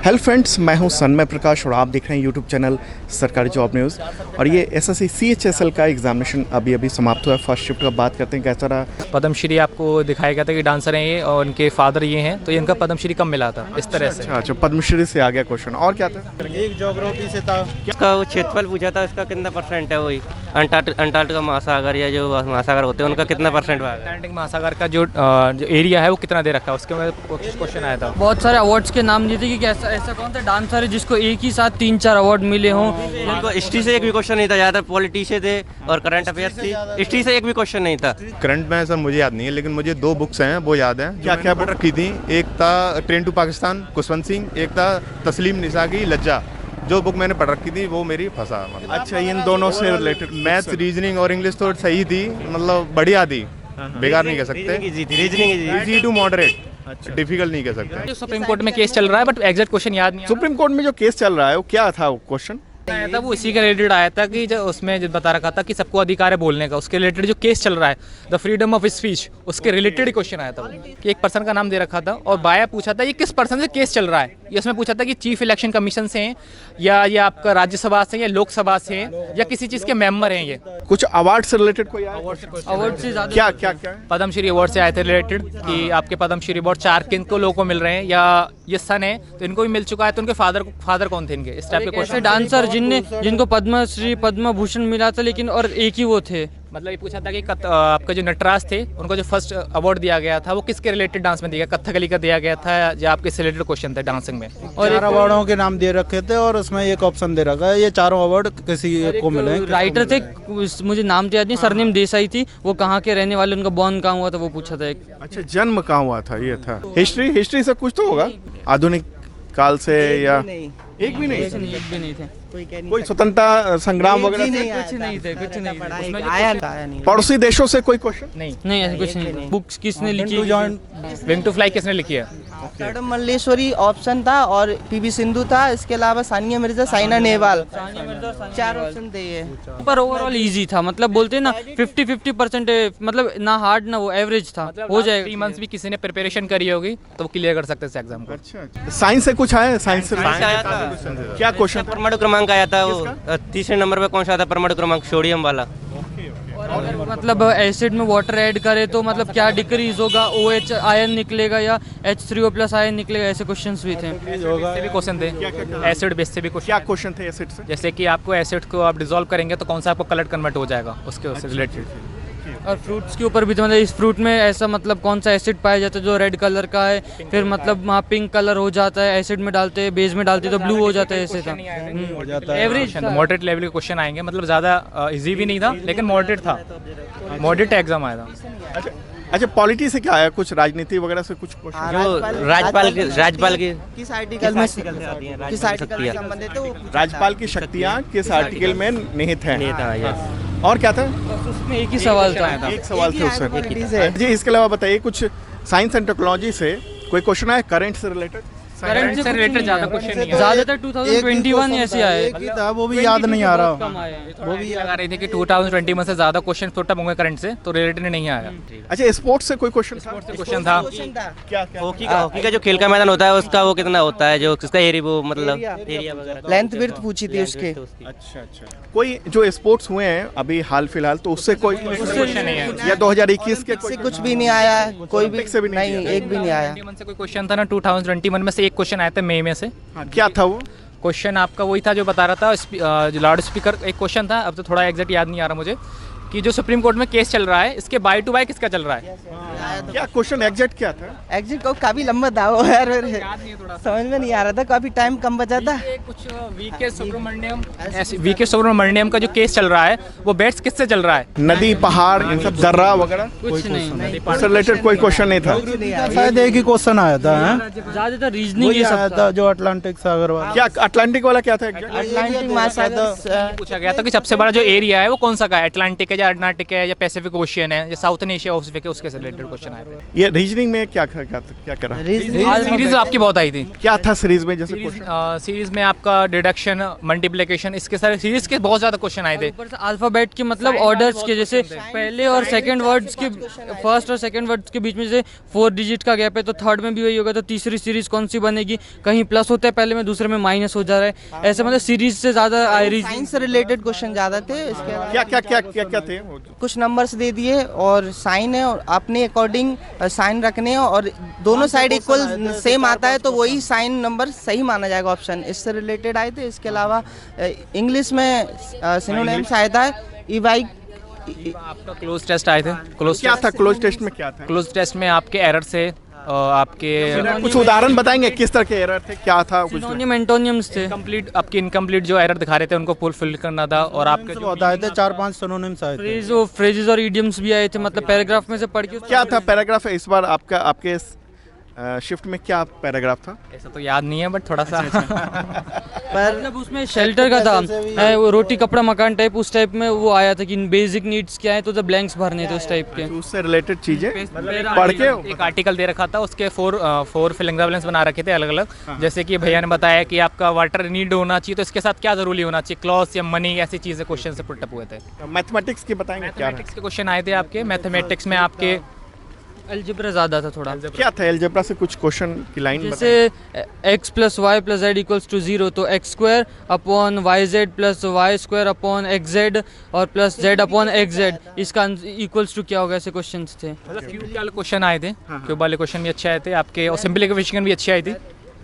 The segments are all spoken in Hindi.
हेलो फ्रेंड्स, मैं हूं सन्मय प्रकाश और आप देख रहे हैं यूट्यूब चैनल सरकारी जॉब न्यूज़। और ये एसएससी CHSL का एग्जामिनेशन अभी अभी समाप्त हुआ है। फर्स्ट शिफ्ट का बात करते हैं, कैसा रहा। पद्मश्री आपको दिखाया गया था कि डांसर हैं ये और उनके फादर ये हैं, तो इनका पद्मश्री कब मिला था इस तरह से। अच्छा, पद्मश्री से आ गया क्वेश्चन। और क्या था? एक ज्योग्राफी से था। उसका वो क्षेत्रफल पूछा था, उसका कितना परसेंट है वही अंटार्कटिका महासागर या जो महासागर होते हैं उनका कितना परसेंट है। अटलांटिक महासागर का जो एरिया है वो कितना दे रखा है, उसके में क्वेश्चन आया था। बहुत सारे अवार्ड्स के नाम दिए थे कि ऐसा कौन सा डांसर है जिसको एक ही साथ 3-4 अवार्ड मिले हों। उनको हिस्ट्री से एक भी क्वेश्चन नहीं था, ज़्यादातर पॉलिटी से थे और करंट अफेयर्स थी। हिस्ट्री से एक भी क्वेश्चन नहीं था। करंट में सर मुझे याद नहीं है, लेकिन मुझे 2 बुक्स हैं वो याद हैं। क्या क्या पढ़ रखी थी? एक था ट्रेन टू पाकिस्तान खुशवंत सिंह, एक था तस्लीम निसा की लज्जा। जो बुक मैंने पढ़ रखी थी वो मेरी फंसा। मतलब अच्छा, इन दोनों से रिलेटेड मैथ्स, रीजनिंग और इंग्लिश तो सही थी, मतलब बढ़िया थी, बेकार नहीं कह सकते। इजी टू मॉडरेट, डिफिकल्ट नहीं कह सकते। जो सुप्रीम कोर्ट में केस चल रहा है बट एग्जैक्ट क्वेश्चन याद नहीं। सुप्रीम कोर्ट में जो केस चल रहा है वो क्या था? वो क्वेश्चन आया था वो इसी के रिलेटेड आया था कि जो उसमें जो बता रखा था कि सबको अधिकार है बोलने का, उसके रिलेटेड जो केस चल रहा है द फ्रीडम ऑफ स्पीच, उसके रिलेटेड ही क्वेश्चन आया था कि एक पर्सन का नाम दे रखा था और बाया पूछा था ये किस पर्सन से केस चल रहा है। ये उसमें पूछा था कि चीफ इलेक्शन कमीशन से हैं या ये आपका राज्यसभा से या लोकसभा से हैं या किसी चीज़ के मेंबर हैं। ये कुछ अवार्ड से रिलेटेड कोई अवार्ड से ज़्यादा क्या क्या क्या पद्मश्री अवार्ड से आए थे रिलेटेड कि आपके पद्मश्री अवार्ड 4 किन को लोगों को मिल रहे हैं या ये सन है तो इनको भी मिल चुका है, तो उनके फादर कौन थे इनके, इस टाइप के ऐसे क्वेश्चन। डांसर जिनको पद्मश्री पद्म भूषण मिला था लेकिन और एक ही वो थे। मतलब ये पूछा था कि आपका जो नटराज थे उनको जो फर्स्ट अवार्ड दिया गया था वो किसके रिलेटेड डांस में दिया गया, कथकली का दिया गया था या आपके रिलेटेड क्वेश्चन थे डांसिंग में। और 4 अवार्डों के नाम दे रखे थे और उसमें एक ऑप्शन दे रखा है ये चारों अवार्ड किसी को मिले। राइटर थे, मुझे नाम तो याद नहीं, सरनेम देसाई थी, वो कहाँ के रहने वाले, उनका बॉर्न कहाँ हुआ था वो पूछा था एक। अच्छा, जन्म कहाँ हुआ था ये था। हिस्ट्री से कुछ तो होगा, आधुनिक काल से या एक भी नहीं थे। कोई स्वतंत्रता संग्राम वगैरह कुछ नहीं थे। पड़ोसी देशों से कोई क्वेश्चन नहीं ऐसा कुछ नहीं। बुक्स किसने लिखी? विंग टू फ्लाई किसने लिखी है? मैडम मल्लेश्वरी ऑप्शन था और PV सिंधु था, इसके अलावा सानिया मिर्जा, साइना नेहवाल, 4 ऑप्शन थे ये। पर ओवरऑल इजी था, मतलब बोलते हैं ना 50-50%, मतलब ना हार्ड ना वो एवरेज था, हो जाएगा। 3 मंथ्स भी किसी ने प्रिपरेशन करी होगी तो वो क्लियर कर सकते थे एग्जाम को। अच्छा, साइंस से कुछ आया? साइंस से आया था। क्या क्वेश्चन? परमाणु क्रमांक आया था वो, तीसरे नंबर पे कौन सा था परमाणु क्रमांक, सोडियम वाला। मतलब एसिड में वाटर ऐड करे तो मतलब क्या डिक्रीज होगा, OH आयन निकलेगा या H3O+ आयन निकलेगा, ऐसे क्वेश्चंस भी थे। इससे भी क्वेश्चन थे, एसिड बेस से भी क्या क्वेश्चन थे एसिड से? जैसे कि आपको एसिड को आप डिसॉल्व करेंगे तो कौन सा आपको कलर कन्वर्ट हो जाएगा उसके रिलेटेड। और फ्रूट्स के ऊपर भी तो, मतलब इस फ्रूट में ऐसा मतलब कौन सा एसिड पाया जाता है जो रेड कलर का है, फिर मतलब वहाँ पिंक कलर हो जाता है, एसिड में डालते हैं, बेस में डालते हैं तो ब्लू हो जाता है, ऐसे था। एवरेज मॉडरेट लेवल के क्वेश्चन आएंगे, मतलब ज़्यादा इजी भी नहीं था लेकिन मॉडरेट था, मॉडरेट एग्जाम आया था। अच्छा, पॉलिटी से क्या आया? कुछ राजनीति वगैरह से कुछ क्वेश्चन? जो राज्यपाल की किस आर्टिकल में किस आर्टिकल से संबंधित है वो राज्यपाल की शक्तियाँ किस आर्टिकल में निहित हैं? और क्या था? उसमें एक ही सवाल था। एक सवाल थे उससे जी। इसके अलावा बताइए, कुछ साइंस एंड टेक्नोलॉजी से कोई क्वेश्चन आया करंट से रिलेटेड? करंट से रिलेटेड ज़्यादा क्वेश्चन नहीं है, ज़्यादातर 2021 ऐसे आए, वो भी याद नहीं आ रहा। वो भी लगा रही थी कि 2021 से ज़्यादा क्वेश्चन छोटा होंगे करंट से, तो रिलेटेड नहीं आया। अच्छा, स्पोर्ट्स से कोई क्वेश्चन था? क्वेश्चन था क्या? हॉकी का जो खेल का मैदान होता है उसका वो कितना होता है, जो उसका एरिया वो मतलब एरिया वगैरह, लेंथ विड्थ पूछी थी उसके। अच्छा, कोई जो स्पोर्ट्स हुए हैं अभी हाल फिलहाल, तो उससे कोई क्वेश्चन नहीं है या 2021 के से कुछ भी नहीं आया, कोई भी से भी नहीं, एक भी नहीं आया। 2021 से कोई क्वेश्चन था ना, 2021 में से एक क्वेश्चन आया था मई में से। हाँ, क्या था वो क्वेश्चन? आपका वही था जो बता रहा था, जो लाउड स्पीकर एक क्वेश्चन था, अब तो थोड़ा एग्जैक्ट याद नहीं आ रहा मुझे, कि जो सुप्रीम कोर्ट में केस चल रहा है इसके बाय टू बाय किसका चल रहा है। क्या क्वेश्चन एग्जैक्ट क्या था? एग्जिट को काफी लंबा था वो यार, समझ में नहीं आ रहा था, काफी टाइम कम बचा था। कुछ वीके सुब्रमण्यम का जो केस चल रहा है वो बेट्स किससे चल रहा है? नदी, पहाड़, इन सब दर्रा वगैरह कुछ नहीं। उससे रिलेटेड कोई क्वेश्चन नहीं था। शायद एक ही क्वेश्चन आया था, ज़्यादातर रीजनिंग ये सब था जो अटलांटिक सागर वाला। क्या अटलांटिक वाला क्या था? अटलांटिक महासागर पूछा गया था कि सबसे बड़ा जो एरिया है वो कौन सा का है, अटलांटिक है या अटलांटिक है या पैसिफिक ओशियन है या साउथर्न एशिया पैसिफिक है, उसके से रिलेटेड क्वेश्चन आए थे। ये रीजनिंग में क्या करा? सीरीज आपकी बहुत आई थी। क्या था सीरीज में? जैसे क्वेश्चन सीरीज में आपका डिडक्शन, मल्टीप्लिकेशन, इसके सारे सीरीज के बहुत ज्यादा क्वेश्चन आए थे। ऊपर से अल्फाबेट के मतलब ऑर्डर्स के, जैसे पहले और सेकंड वर्ड्स के, फर्स्ट और सेकंड वर्ड्स के बीच में जैसे 4 डिजिट का गैप है तो थर्ड में भी वही होगा, तो तीसरी सीरीज कौन सी बनेगी? कहीं प्लस होता है पहले में, दूसरे में माइनस हो जा रहा है, ऐसे मतलब सीरीज से ज्यादा साइंस से रिलेटेड क्वेश्चन ज्यादा थे। इसके अलावा क्या थे? कुछ नंबर्स दे दिए और साइन है, और अपने अकॉर्डिंग साइन रखने हैं, और दोनों साइड इक्वल सेम आता है तो वही साइन नंबर सही माना जाएगा ऑप्शन। इससे रिलेटेड आए थे। इसके अलावा इंग्लिश में सिनोनिम्स आया था। ईवाई आपका क्लोज टेस्ट आए थे। क्या था क्लोज टेस्ट में? क्या था क्लोज टेस्ट में आपके एरर से आपके कुछ उदाहरण बताएंगे किस तरह के एरर थे, क्या था? कुछ सिनोनिम एंटोनियम्स थे। कंप्लीट आपके इनकम्प्लीट जो एरर दिखा रहे थे उनको फुलफिल करना था, और आपके जो बताए थे 4-5 सिनोनिम्स आए थे। फ्रेजेस और इडियम्स भी आए थे, मतलब पैराग्राफ में से पढ़ के। क्या था पैराग्राफ इस बार आपके शिफ्ट में? क्या पैराग्राफ था? ऐसा तो याद नहीं है बट थोड़ा सा पर मतलब उसमें शेल्टर का था, वो रोटी कपड़ा मकान टाइप, उस टाइप में वो आया था कि बेसिक नीड्स क्या है, तो द ब्लैंक्स भरने थे उस टाइप के। उससे रिलेटेड चीजें पढ़ के एक आर्टिकल दे रखा था, उसके फोर फिलिंग द ब्लैंक्स बना रखे थे अलग अलग। जैसे कि भैया ने बताया कि आपका वाटर नीड होना चाहिए, तो इसके साथ क्या जरूरी होना चाहिए, क्लॉथ या मनी, ऐसी चीजें क्वेश्चन से पुट अप हुए थे। मैथमेटिक्स की बताएंगे क्या? मैथमेटिक्स के क्वेश्चन आए थे आपके। मैथमेटिक्स में आपके अलजेब्रा ज्यादा था थोड़ा। क्या था अलजेब्रा से? कुछ क्वेश्चन की लाइन जैसे x + y + z = 0, तो x² upon yz + y² upon xz और प्लस z अपॉन xz, इसका इक्वल्स टू क्या होगा? ऐसे क्वेश्चंस थे। क्यूब वाले क्वेश्चन आए थे, क्यूब वाले क्वेश्चन भी अच्छे आए थे आपके, और सिंप्लीफिकेशन भी अच्छी आई थी।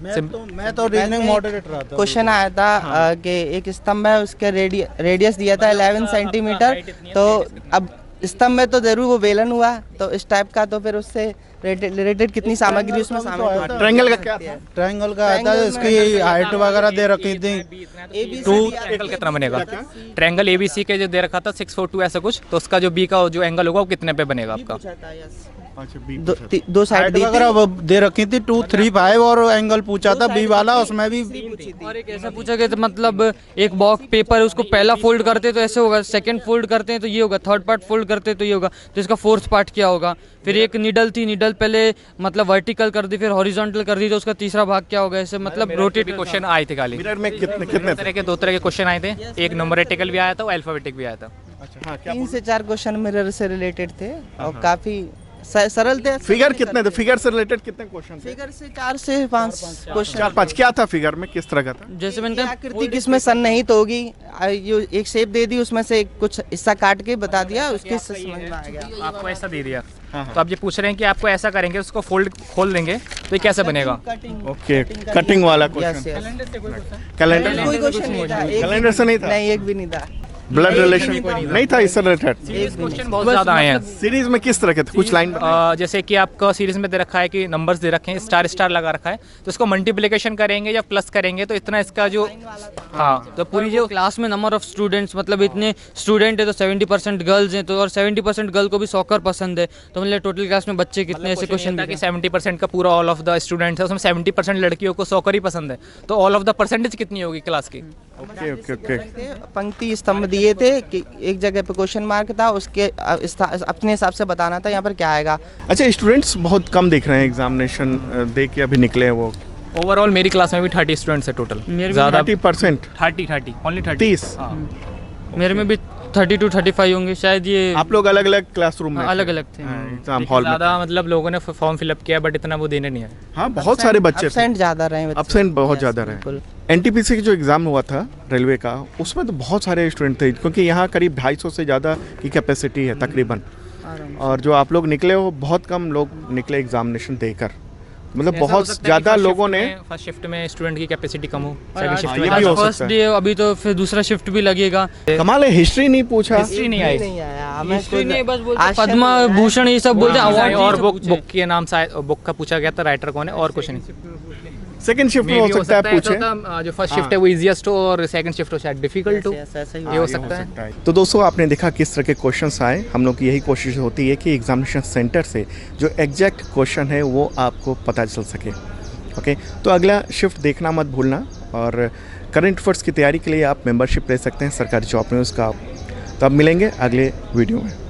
मैं तो रीजनिंग मॉडरेट रहा था। क्वेश्चन आया था कि एक स्तंभ है, उसका रेडियस दिया था 11 सेंटीमीटर, तो अब स्तंभ में तो जरूर वो बेलन हुआ, तो इस टाइप का, तो फिर उससे रिलेटेड कितनी सामग्री उसमें शामिल है। ट्रायंगल का क्या था? ट्रायंगल का आता है, इसकी हाइट वगैरह दे रखी थी। ट्रायंगल कितना बनेगा? ट्रायंगल ABC के जो दे रखा था 642 ऐसा कुछ, तो उसका जो B का जो एंगल होगा वो कितने पे बनेगा आपका? दो साइड दी वगैरह वो दे रखी थी 2, 3, 5 और एंगल पूछा था बी वाला, उसमें भी। और एक ऐसा पूछा गया था, मतलब एक बॉक्स पेपर है, उसको पहला फोल्ड करते तो ऐसे होगा, सेकंड फोल्ड करते हैं तो ये होगा, थर्ड पार्ट फोल्ड करते हैं तो ये होगा, तो इसका फोर्थ पार्ट क्या होगा? फिर एक नीडल थी, नीडल पहले मतलब वर्टिकल कर दी, फिर हॉरिजॉन्टल कर दी, तो उसका तीसरा भाग क्या होगा? ऐसे मतलब रोटेट क्वेश्चन आए थे खाली। मिरर में कितने तरह के 2 तरह के क्वेश्चन आए थे, एक न्यूमेरिकल भी आया था और अल्फाबेटिक भी आया था। 3 से 4 क्वेश्चन मिरर से रिलेटेड थे और काफी सरल थे। फिगर कितने थे? फिगर से रिलेटेड कितने क्वेश्चन थे? फिगर से 4 से 5 क्वेश्चन। 4-5 क्या था फिगर में? किस तरह का था? जैसे मैंने कहा आकृति किसमें सन्निहित होगी, एक शेप दे दी, उसमें से कुछ हिस्सा काट के बता दिया, उसके समझ में आ गया। आपको ऐसा दे दिया, तो आप ये पूछ रहे हैं कि आपको ऐसा करेंगे, उसको खोल देंगे तो ये कैसे बनेगा? ओके, कटिंग वाला क्वेश्चन। कैलेंडर? कोई क्वेश्चन नहीं था। कैलेंडर से नहीं था? नहीं, एक भी नहीं था। ब्लड रिलेशन नहीं था इससे रिलेटेड? क्वेश्चन बहुत ज्यादा आए हैं। सीरीज में किस तरह के थे? कुछ लाइन जैसे कि आपका सीरीज में दे रखा है कि नंबर्स दे रखे हैं, स्टार स्टार लगा रखा है, तो इसको मल्टीप्लिकेशन करेंगे या प्लस करेंगे तो इतना इसका जो, हाँ, तो पूरी जो क्लास में नंबर ऑफ स्टूडेंट्स, मतलब इतने स्टूडेंट है तो 70% गर्ल्स हैं, तो और 70% गर्ल को भी सॉकर पसंद है, तो मतलब टोटल क्लास में बच्चे कितने ऐसे क्वेश्चन कि 70% का पूरा ऑल ऑफ द स्टूडेंट्स है, उसमें 70% लड़कियों को सॉकर ही पसंद है, तो ऑल ऑफ द परसेंटेज कितनी होगी क्लास की? Okay okay okay. पंक्ति स्तंभ दिए थे कि एक जगह पे क्वेश्चन मार्क था, उसके अपने हिसाब से बताना था यहाँ पर क्या आएगा। अच्छा, स्टूडेंट्स बहुत कम दिख रहे हैं एग्जामिनेशन दे के अभी निकले हैं वो। ओवरऑल मेरी क्लास में भी 30 स्टूडेंट्स है टोटल। ज़्यादा 30%? 30 ओनली 30? मेरे में भी 30 to 35 होंगे शायद। ये आप लोग अलग अलग क्लासरूम में? अलग अलग थे एग्जाम हॉल में। ज़्यादा मतलब लोगों ने फॉर्म फिलअप किया बट इतना वो देने नहीं है। हाँ, बहुत सारे बच्चे एब्सेंट ज़्यादा रहे, एब्सेंट बहुत ज़्यादा रहे। NTPC का जो एग्ज़ाम हुआ था रेलवे का, उसमें तो बहुत सारे स्टूडेंट थे, क्योंकि यहाँ करीब 250 से ज़्यादा की कैपेसिटी है तकरीबन, और जो आप लोग निकले हो बहुत कम लोग निकले एग्जामिनेशन देकर, मतलब बहुत ज़्यादा लोगों ने। फर्स्ट शिफ्ट में स्टूडेंट की कैपेसिटी कम हो, सेकंड शिफ्ट में भी हो फर्स्ट डे, अभी तो फिर दूसरा शिफ्ट भी लगेगा। कमाल है, हिस्ट्री नहीं पूछा? हिस्ट्री नहीं आई, नहीं आया हमें, बस बोलते पद्मा भूषण ये सब बोलते हैं, और बुक के नाम से बुक का पूछा गया था, राइटर कौन है, और कुछ नहीं। सेकंड शिफ्ट में हो सकता है पूछे, जो फर्स्ट शिफ्ट है वो इजीएस्ट हो और सेकंड शिफ्ट हो शायद डिफिकल्ट हो, ये हो सकता है। तो दोस्तों, आपने देखा किस तरह के क्वेश्चंस आए। हम लोग की यही कोशिश होती है कि एग्जामिनेशन सेंटर से जो एग्जैक्ट क्वेश्चन है वो आपको पता चल सके। ओके, तो अगला शिफ्ट देखना मत भूलना, और करंट अफेयर्स की तैयारी के लिए आप मेंबरशिप ले सकते हैं सरकारी जॉब न्यूज़ का। तो अब मिलेंगे अगले वीडियो में।